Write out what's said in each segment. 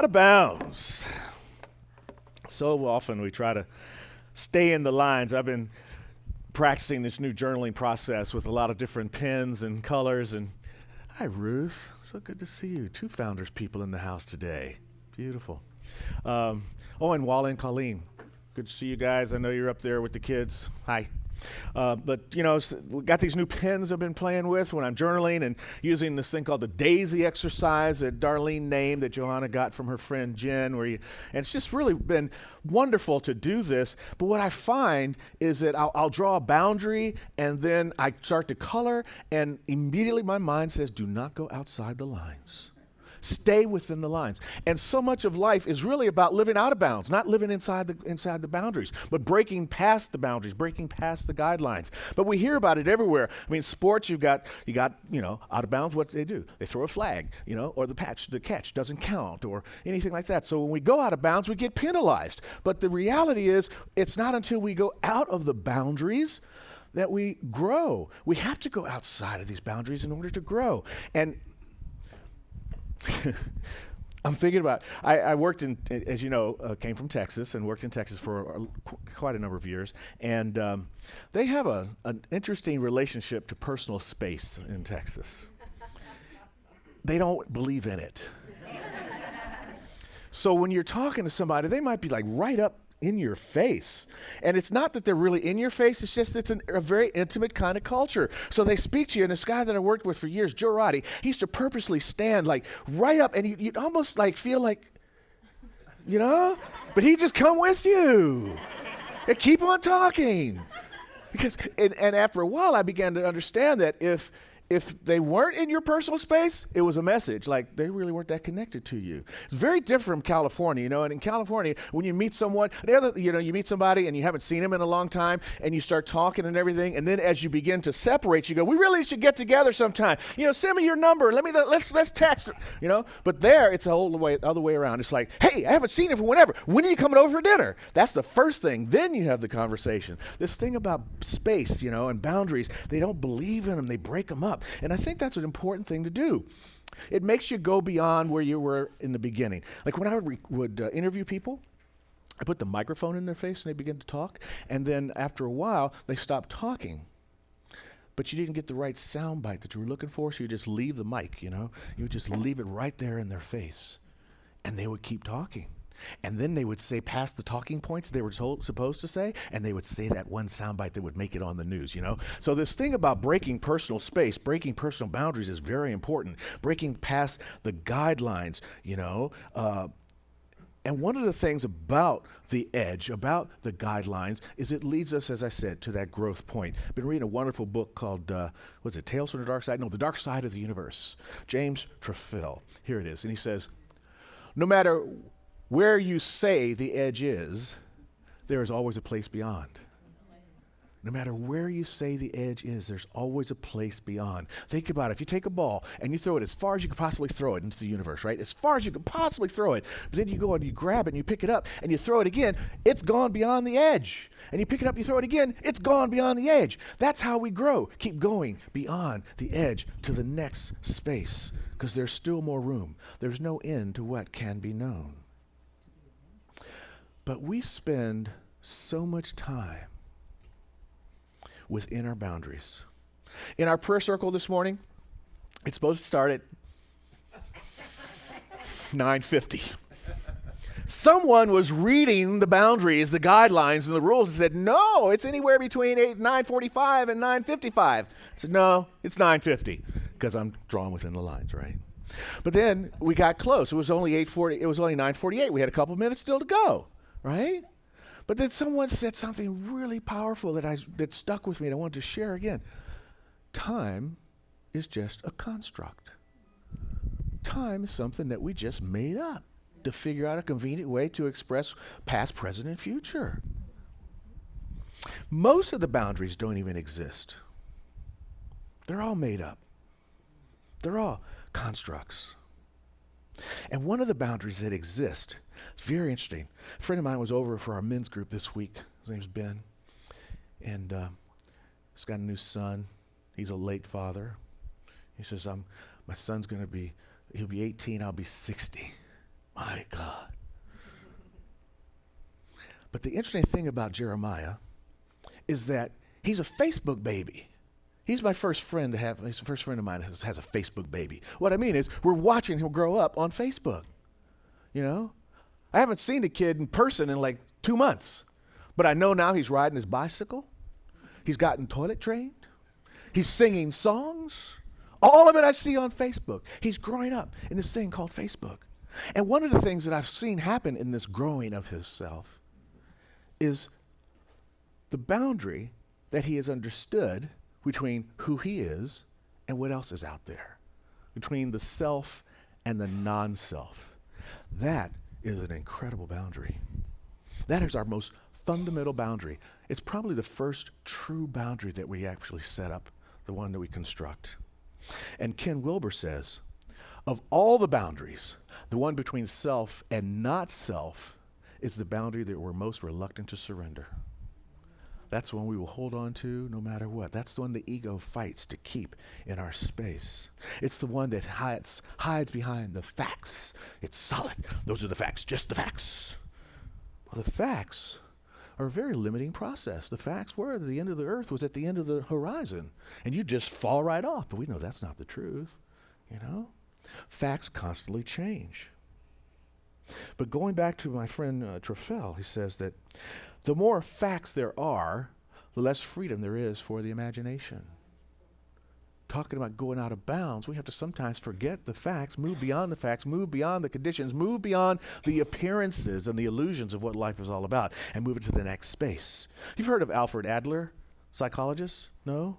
Out of bounds. So often we try to stay in the lines. I've been practicing this new journaling process with a lot of different pens and colors. And hi, Ruth. So good to see you. 2 Founders people in the house today. Beautiful. And Walla and Colleen. Good to see you guys. I know you're up there with the kids. Hi. But, we got these new pens I've been playing with when I'm journaling and using this thing called the Daisy exercise that Darlene named that Johanna got from her friend Jen. And it's just really been wonderful to do this. But what I find is that I'll draw a boundary and then I start to color and immediately my mind says, do not go outside the lines. Stay within the lines. And so much of life is really about living out of bounds, not living inside the boundaries, but breaking past the boundaries, breaking past the guidelines. But we hear about it everywhere. I mean, sports, you got, out of bounds, what do? They throw a flag, or the catch doesn't count or anything like that. So when we go out of bounds, we get penalized. But the reality is, it's not until we go out of the boundaries that we grow. We have to go outside of these boundaries in order to grow. And I'm thinking about, I worked in, as you know, came from Texas and worked in Texas for quite a number of years. And they have an interesting relationship to personal space in Texas. They don't believe in it. So when you're talking to somebody, they might be like right up in your face. And it's not that they're really in your face, it's just it's a very intimate kind of culture. So they speak to you, and this guy that I worked with for years, Joe Roddy, he used to purposely stand like right up, and you'd almost like feel like, but he'd just come with you and keep on talking. Because, and after a while, I began to understand that if they weren't in your personal space, it was a message. Like, they really weren't that connected to you. It's very different from California, and in California, when you meet someone, you meet somebody and you haven't seen them in a long time, and you start talking and everything, and then as you begin to separate, you go, we really should get together sometime. Send me your number. Let's text, But there, it's the other way around. It's like, hey, I haven't seen you for whenever. When are you coming over for dinner? That's the first thing. Then you have the conversation. This thing about space, and boundaries, they don't believe in them. They break them up. And I think that's an important thing to do. It makes you go beyond where you were in the beginning. Like when I would interview people, I put the microphone in their face and they begin to talk. And then after a while, they stop talking. But you didn't get the right sound bite that you were looking for, so you just leave the mic, You would just leave it right there in their face. And they would keep talking. And then they would say past the talking points they were supposed to say, and they would say that one soundbite that would make it on the news, So this thing about breaking personal space, breaking personal boundaries is very important. Breaking past the guidelines, and one of the things about the edge, about the guidelines, is it leads us, as I said, to that growth point. I've been reading a wonderful book called, Tales from the Dark Side? No, The Dark Side of the Universe. James Trefil. Here it is. And he says, no matter where you say the edge is, there is always a place beyond. No matter where you say the edge is, there's always a place beyond. Think about it. If you take a ball and you throw it as far as you could possibly throw it into the universe, right? As far as you could possibly throw it. But then you go and you grab it and you pick it up and you throw it again, it's gone beyond the edge. And you pick it up, you throw it again, it's gone beyond the edge. That's how we grow. Keep going beyond the edge to the next space, because there's still more room. There's no end to what can be known. But we spend so much time within our boundaries. In our prayer circle this morning, it's supposed to start at 9:50. Someone was reading the boundaries, the guidelines, and the rules and said, no, it's anywhere between 9:45 and 9:55. I said, no, it's 9:50, because I'm drawn within the lines, right? But then we got close. It was only 8:40. It was only 9:48. We had a couple minutes still to go. Right? But then someone said something really powerful that stuck with me and I wanted to share again. Time is just a construct. Time is something that we just made up to figure out a convenient way to express past, present, and future. Most of the boundaries don't even exist. They're all made up. They're all constructs. And one of the boundaries that exist, it's very interesting. A friend of mine was over for our men's group this week. His name's Ben. And he's got a new son. He's a late father. He says, my son's he'll be 18, I'll be 60. My God. But the interesting thing about Jeremiah is that he's a Facebook baby. He's my first friend to have, he's the first friend of mine has a Facebook baby. What I mean is we're watching him grow up on Facebook. You know? I haven't seen the kid in person in like 2 months. But I know now he's riding his bicycle. He's gotten toilet trained. He's singing songs. All of it I see on Facebook. He's growing up in this thing called Facebook. And one of the things that I've seen happen in this growing of himself is the boundary that he has understood between who he is and what else is out there, between the self and the non-self. That is an incredible boundary. That is our most fundamental boundary. It's probably the first true boundary that we actually set up, the one that we construct. And Ken Wilber says, of all the boundaries, the one between self and not self is the boundary that we're most reluctant to surrender. That's the one we will hold on to no matter what. That's the one the ego fights to keep in our space. It's the one that hides behind the facts. It's solid. Those are the facts, just the facts. Well, the facts are a very limiting process. The facts were that the end of the earth was at the end of the horizon, and you just fall right off. But we know that's not the truth, you know? Facts constantly change. But going back to my friend Trefel, he says that the more facts there are, the less freedom there is for the imagination. Talking about going out of bounds, we have to sometimes forget the facts, move beyond the facts, move beyond the conditions, move beyond the appearances and the illusions of what life is all about, and move into the next space. You've heard of Alfred Adler, psychologist? No?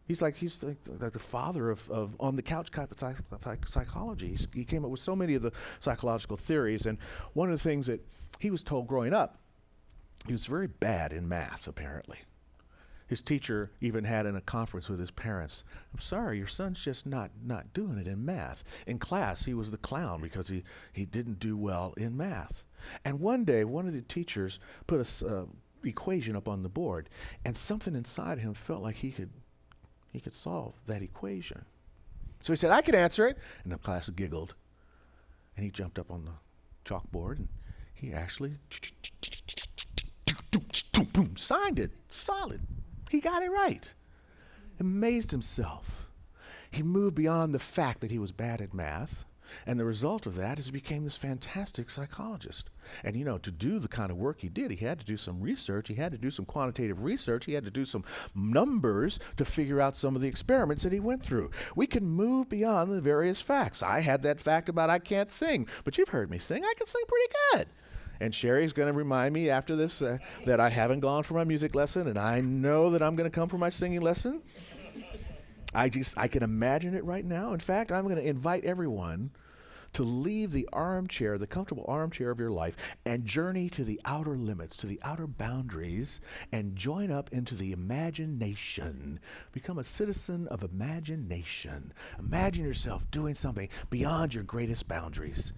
He's like the father of on-the-couch type of psychology. He came up with so many of the psychological theories, and one of the things that he was told growing up, he was very bad in math, apparently. His teacher even had in a conference with his parents, I'm sorry, your son's just not doing it in math. In class, he was the clown because he didn't do well in math. And one day, one of the teachers put a equation up on the board, and something inside him felt like he could solve that equation. So he said, I can answer it. And the class giggled. And he jumped up on the chalkboard, and he actually signed it, solid. He got it right. Amazed himself. He moved beyond the fact that he was bad at math, and the result of that is he became this fantastic psychologist. And you know, to do the kind of work he did, he had to do some research, he had to do some quantitative research, he had to do some numbers to figure out some of the experiments that he went through. We can move beyond the various facts. I had that fact about I can't sing, but you've heard me sing. I can sing pretty good. And Sherry's going to remind me after this that I haven't gone for my music lesson, and I know that I'm going to come for my singing lesson. I can imagine it right now. In fact, I'm going to invite everyone to leave the armchair, the comfortable armchair of your life, and journey to the outer limits, to the outer boundaries, and join up into the imagination. Become a citizen of imagination. Imagine yourself doing something beyond your greatest boundaries.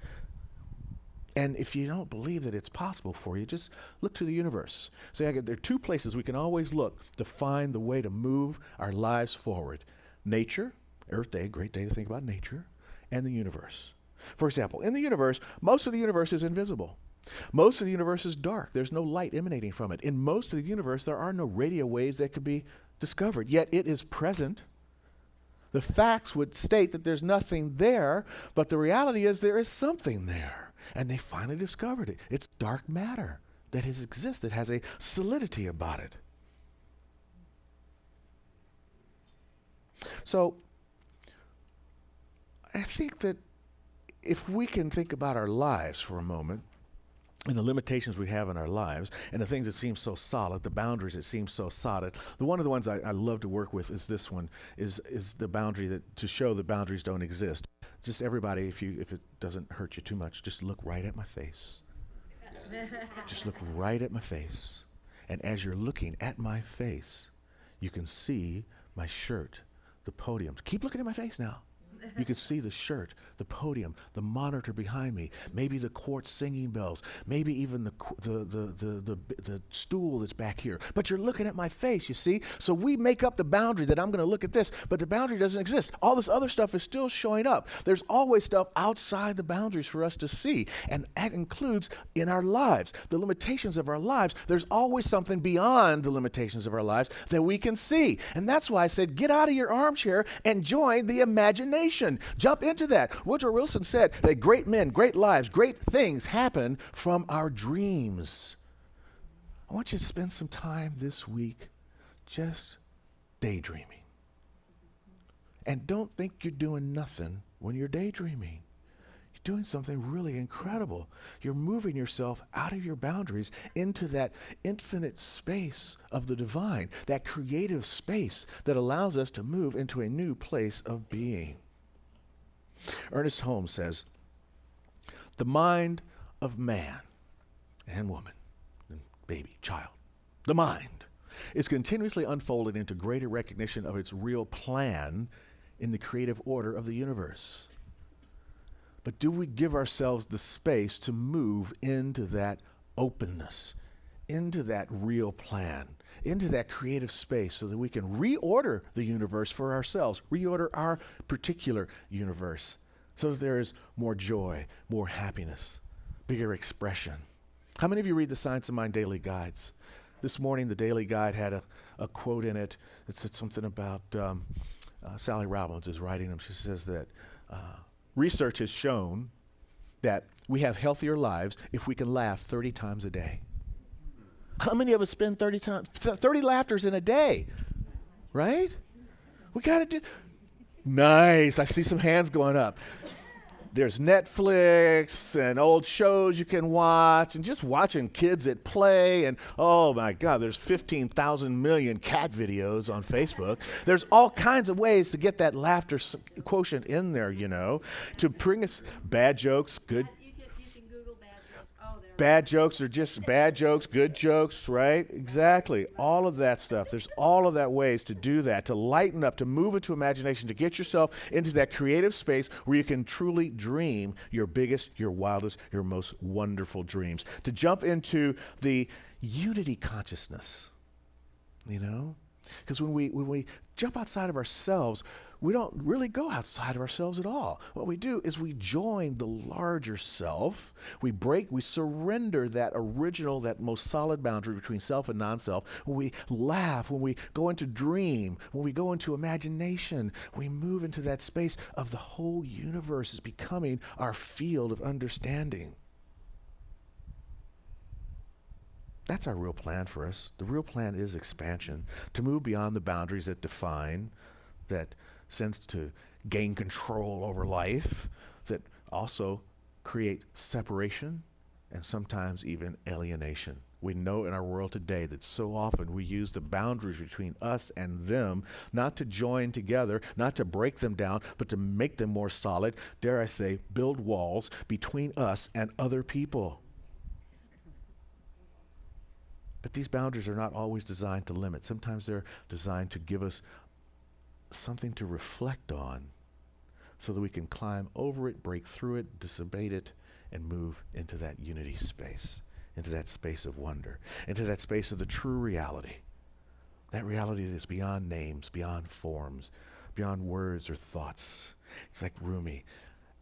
And if you don't believe that it's possible for you, just look to the universe. Say, there are two places we can always look to find the way to move our lives forward. Nature, Earth Day, great day to think about nature, and the universe. For example, in the universe, most of the universe is invisible. Most of the universe is dark. There's no light emanating from it. In most of the universe, there are no radio waves that could be discovered, yet it is present. The facts would state that there's nothing there, but the reality is there is something there. And they finally discovered it. It's dark matter that has existed, has a solidity about it. So I think that if we can think about our lives for a moment, and the limitations we have in our lives, and the things that seem so solid, the boundaries that seem so solid. One of the ones I love to work with is this one, is the boundary that, to show that boundaries don't exist. Just everybody, if it doesn't hurt you too much, just look right at my face. Just look right at my face. And as you're looking at my face, you can see my shirt, the podium. Keep looking at my face now. You could see the shirt, the podium, the monitor behind me, maybe the quartz singing bells, maybe even the stool that's back here. But you're looking at my face, you see? So we make up the boundary that I'm going to look at this, but the boundary doesn't exist. All this other stuff is still showing up. There's always stuff outside the boundaries for us to see, and that includes in our lives, the limitations of our lives. There's always something beyond the limitations of our lives that we can see. And that's why I said, get out of your armchair and join the imagination. Jump into that. Woodrow Wilson said that great men, great lives, great things happen from our dreams. I want you to spend some time this week just daydreaming. And don't think you're doing nothing when you're daydreaming. You're doing something really incredible. You're moving yourself out of your boundaries into that infinite space of the divine, that creative space that allows us to move into a new place of being. Ernest Holmes says, the mind of man and woman, and baby, child, the mind is continuously unfolded into greater recognition of its real plan in the creative order of the universe. But do we give ourselves the space to move into that openness, into that real plan, into that creative space so that we can reorder the universe for ourselves, reorder our particular universe so that there is more joy, more happiness, bigger expression? How many of you read the Science of Mind Daily Guides? This morning, the Daily Guide had a quote in it that said something about Sally Robbins is writing them. She says that research has shown that we have healthier lives if we can laugh 30 times a day. How many of us spend 30 laughters in a day? Right? We got to do. Nice. I see some hands going up. There's Netflix and old shows you can watch and just watching kids at play. And oh my God, there's 15,000 million cat videos on Facebook. There's all kinds of ways to get that laughter quotient in there, you know, to bring us bad jokes, good. You can Google bad jokes. Oh, bad jokes are just bad jokes, good jokes, right? Exactly. All of that stuff. There's all of that ways to do that, to lighten up, to move into imagination, to get yourself into that creative space where you can truly dream your biggest, your wildest, your most wonderful dreams. To jump into the unity consciousness, you know? Because when we jump outside of ourselves, we don't really go outside of ourselves at all. What we do is we join the larger self. We surrender that original, that most solid boundary between self and non-self. When we laugh, when we go into dream, when we go into imagination, we move into that space of the whole universe is becoming our field of understanding. That's our real plan for us. The real plan is expansion, to move beyond the boundaries that define, that sense to gain control over life, that also create separation and sometimes even alienation. We know in our world today that so often we use the boundaries between us and them not to join together, not to break them down, but to make them more solid, dare I say, build walls between us and other people. But these boundaries are not always designed to limit. Sometimes they're designed to give us something to reflect on so that we can climb over it, break through it, dissipate it, and move into that unity space, into that space of wonder, into that space of the true reality. That reality that is beyond names, beyond forms, beyond words or thoughts. It's like Rumi.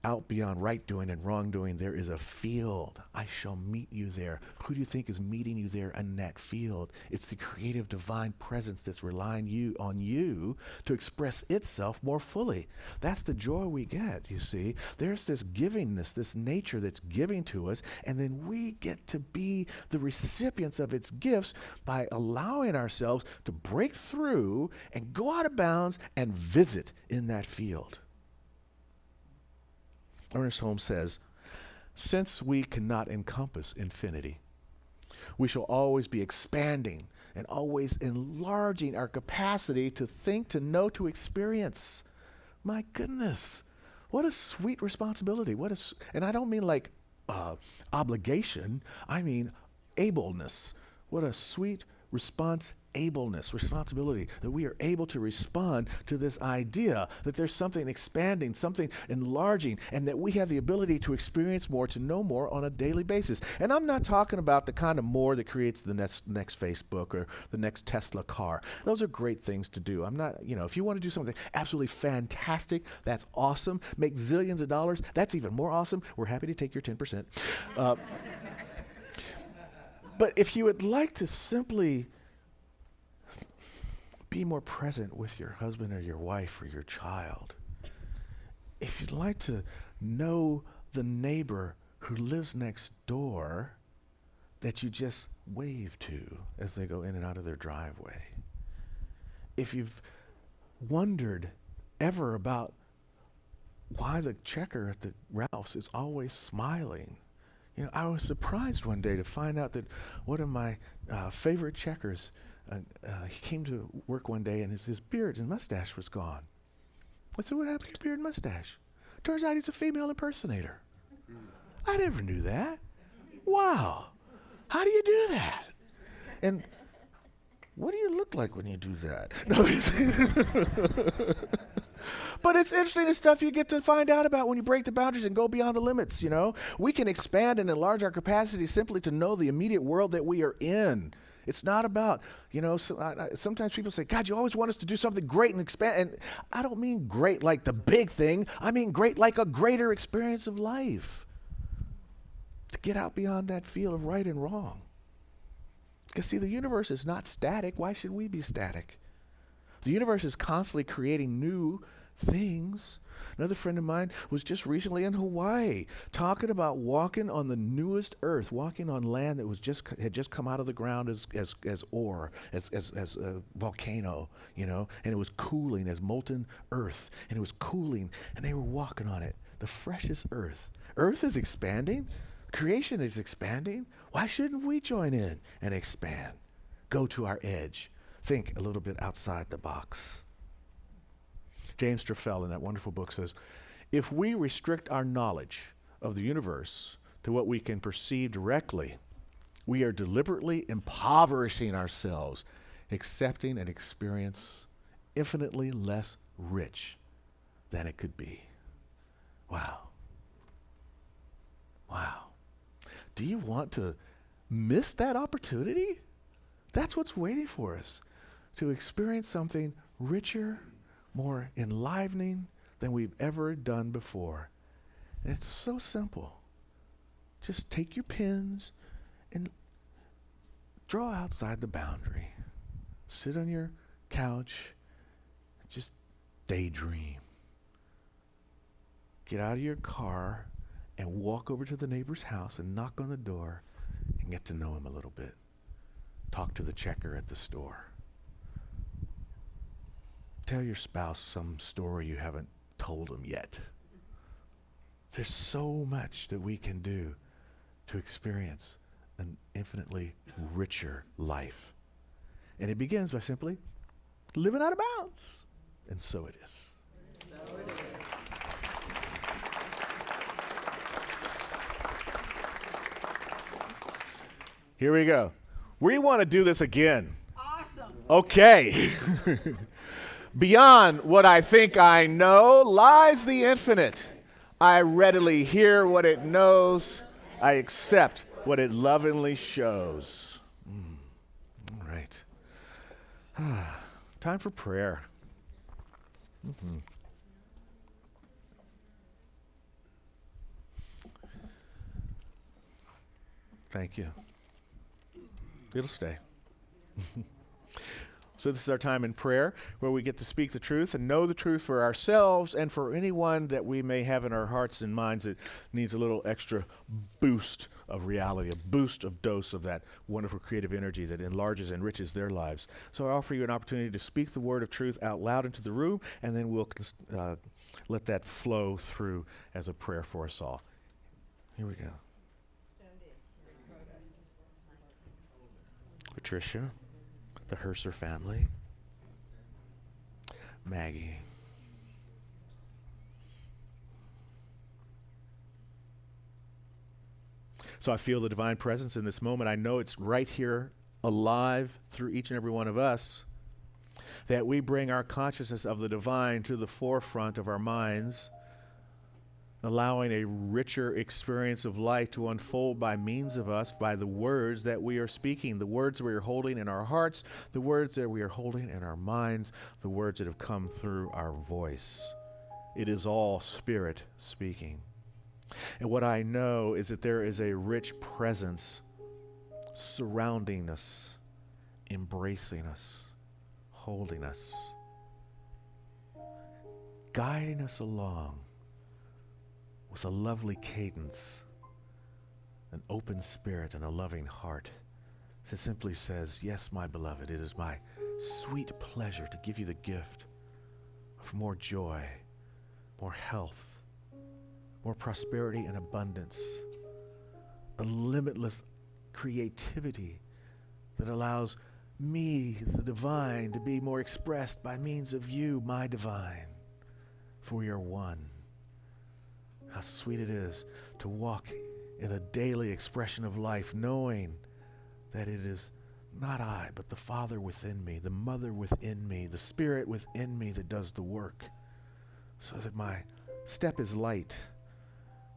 Out beyond right doing and wrong doing, there is a field. I shall meet you there. Who do you think is meeting you there in that field? It's the creative divine presence that's relying on you to express itself more fully. That's the joy we get, you see. There's this givingness, this nature that's giving to us, and then we get to be the recipients of its gifts by allowing ourselves to break through and go out of bounds and visit in that field. Ernest Holmes says, since we cannot encompass infinity, we shall always be expanding and always enlarging our capacity to think, to know, to experience. My goodness, what a sweet responsibility. And I don't mean like obligation, I mean ableness. What a sweet responsibility, that we are able to respond to this idea that there's something expanding, something enlarging, and that we have the ability to experience more, to know more on a daily basis. And I'm not talking about the kind of more that creates the next Facebook or the next Tesla car. Those are great things to do. I'm not, if you want to do something absolutely fantastic, that's awesome. Make zillions of dollars, that's even more awesome. We're happy to take your 10%. But if you would like to simply be more present with your husband or your wife or your child, if you'd like to know the neighbor who lives next door that you just wave to as they go in and out of their driveway, if you've wondered ever about why the checker at the Ralph's is always smiling. I was surprised one day to find out that one of my favorite checkers, he came to work one day and his beard and mustache was gone. I said, "What happened to your beard and mustache?" Turns out he's a female impersonator. I never knew that. Wow. How do you do that? And what do you look like when you do that? No, but it's interesting, the stuff you get to find out about when you break the boundaries and go beyond the limits, We can expand and enlarge our capacity simply to know the immediate world that we are in. It's not about, sometimes people say, "God, you always want us to do something great and expand." And I don't mean great like the big thing. I mean great like a greater experience of life. To get out beyond that field of right and wrong. Because see, the universe is not static. Why should we be static? The universe is constantly creating new things. Another friend of mine was just recently in Hawaii talking about walking on the newest earth, walking on land that had just come out of the ground as ore, as a volcano, and it was cooling as molten earth, and it was cooling, and they were walking on it, the freshest earth. Earth is expanding. Creation is expanding. Why shouldn't we join in and expand? Go to our edge. Think a little bit outside the box. James Strafel in that wonderful book says, if we restrict our knowledge of the universe to what we can perceive directly, we are deliberately impoverishing ourselves, accepting an experience infinitely less rich than it could be. Wow. Wow. Do you want to miss that opportunity? That's what's waiting for us, to experience something richer, more enlivening than we've ever done before. And it's so simple. Just take your pens and draw outside the boundary. Sit on your couch, just daydream. Get out of your car and walk over to the neighbor's house and knock on the door and get to know him a little bit. Talk to the checker at the store. Tell your spouse some story you haven't told them yet. There's so much that we can do to experience an infinitely richer life. And it begins by simply living out of bounds. And so it is. So it is. Here we go. We want to do this again. Awesome. Okay. Beyond what I think I know lies the infinite. I readily hear what it knows. I accept what it lovingly shows. All right. Time for prayer. Thank you. It'll stay. So this is our time in prayer where we get to speak the truth and know the truth for ourselves and for anyone that we may have in our hearts and minds that needs a little extra boost of reality, a boost of dose of that wonderful creative energy that enlarges and enriches their lives. So I offer you an opportunity to speak the word of truth out loud into the room, and then we'll let that flow through as a prayer for us all. Here we go. Patricia, the Herser family, Maggie, so I feel the divine presence in this moment. I know it's right here alive through each and every one of us, that we bring our consciousness of the divine to the forefront of our minds, allowing a richer experience of life to unfold by means of us, by the words that we are speaking, the words we are holding in our hearts, the words that we are holding in our minds, the words that have come through our voice. It is all Spirit speaking. And what I know is that there is a rich presence surrounding us, embracing us, holding us, guiding us along with a lovely cadence, an open spirit, and a loving heart that simply says, yes, my beloved, it is my sweet pleasure to give you the gift of more joy, more health, more prosperity and abundance, a limitless creativity that allows me, the divine, to be more expressed by means of you, my divine, for we are one. How sweet it is to walk in a daily expression of life, knowing that it is not I, but the Father within me, the Mother within me, the Spirit within me that does the work, so that my step is light,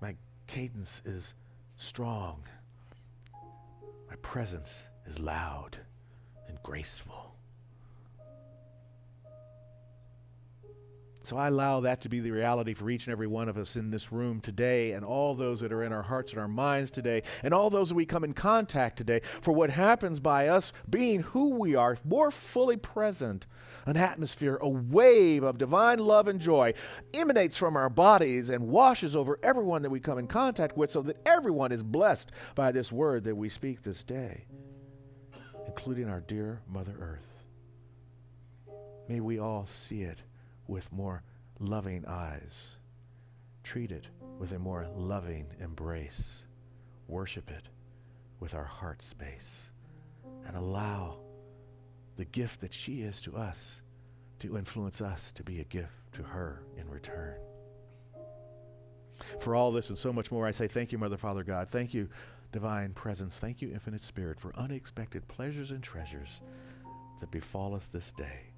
my cadence is strong, my presence is loud and graceful. So I allow that to be the reality for each and every one of us in this room today, and all those that are in our hearts and our minds today, and all those that we come in contact today, for what happens by us being who we are, more fully present. An atmosphere, a wave of divine love and joy emanates from our bodies and washes over everyone that we come in contact with, so that everyone is blessed by this word that we speak this day, including our dear Mother Earth. May we all see it with more loving eyes, treat it with a more loving embrace, worship it with our heart space, and allow the gift that she is to us to influence us to be a gift to her in return. For all this and so much more, I say thank you, Mother, Father, God. Thank you, Divine Presence. Thank you, Infinite Spirit, for unexpected pleasures and treasures that befall us this day.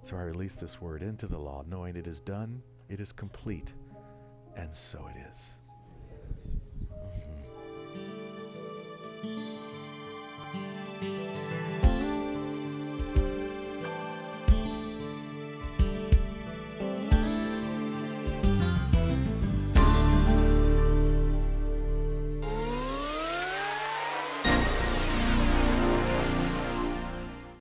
So I release this word into the law, knowing it is done, it is complete, and so it is.